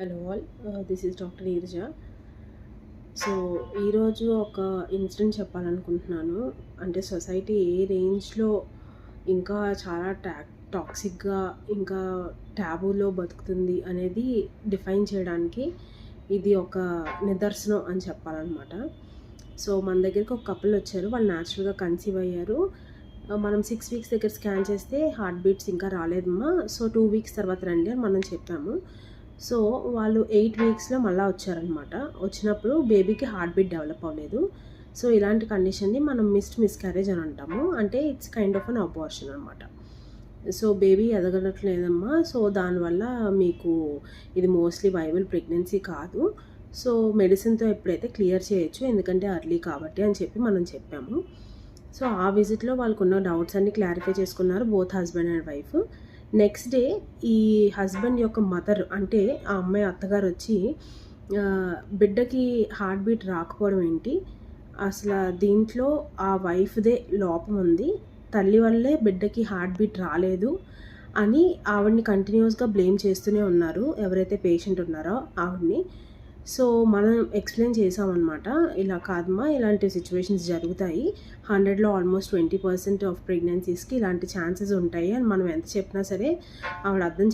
Hello all, this is doctor Neeraja. So ఈరోజు ఒక incident చెప్పాలనుకుంటున్నాను. అంటే సొసైటీ ఏ రేంజ్లో ఇంకా చాలా టాక్సిక్గా ఇంకా ట్యాబూలో బతుకుతుంది అనేది డిఫైన్ చేయడానికి ఇది ఒక నిదర్శనం అని చెప్పాలన్నమాట. సో మన దగ్గరికి ఒక కపుల్ వచ్చారు. వాళ్ళు న్యాచురల్గా కన్సీవ్ అయ్యారు. మనం 6 వీక్స్ దగ్గర స్కాన్ చేస్తే హార్ట్ బీట్స్ ఇంకా రాలేదమ్మా, సో 2 వీక్స్ తర్వాత రండి అని మనం చెప్పాము. సో వాళ్ళు 8 వీక్స్లో మళ్ళీ వచ్చారనమాట. వచ్చినప్పుడు బేబీకి హార్ట్ బీట్ డెవలప్ అవ్వలేదు. సో ఇలాంటి కండిషన్ని మనం మిస్క్యారేజ్ అని అంటాము. అంటే it's kind of an abortion అనమాట. సో బేబీ ఎదగట్లేదమ్మా, సో దానివల్ల మీకు ఇది మోస్ట్లీ వైబుల్ ప్రెగ్నెన్సీ కాదు. సో మెడిసిన్తో ఎప్పుడైతే క్లియర్ చేయొచ్చు, ఎందుకంటే అర్లీ కాబట్టి అని చెప్పి మనం చెప్పాము. సో ఆ విజిట్లో వాళ్ళకున్న డౌట్స్ అన్నీ క్లారిఫై చేసుకున్నారు, both husband and wife. Next day ఈ హస్బెండ్ యొక్క మదర్, అంటే ఆ అమ్మాయి అత్తగారు వచ్చి బిడ్డకి హార్ట్ బీట్ రాకపోవడం ఏంటి, అసలు దీంట్లో ఆ వైఫ్దే లోపం ఉంది, తల్లి వల్లే బిడ్డకి హార్ట్ బీట్ రాలేదు అని ఆవిడ్ని కంటిన్యూస్గా బ్లేమ్ చేస్తూనే ఉన్నారు, ఎవరైతే పేషెంట్ ఉన్నారో ఆవిడ్ని. సో మనం ఎక్స్ప్లెయిన్ చేసామన్నమాట, ఇలా కాదమ్మా, ఇలాంటి సిచ్యువేషన్స్ జరుగుతాయి, 100లో ఆల్మోస్ట్ 20% ఆఫ్ ప్రెగ్నెన్సీస్కి ఇలాంటి ఛాన్సెస్ ఉంటాయి అని మనం ఎంత చెప్పినా సరే ఆవిడ అర్థం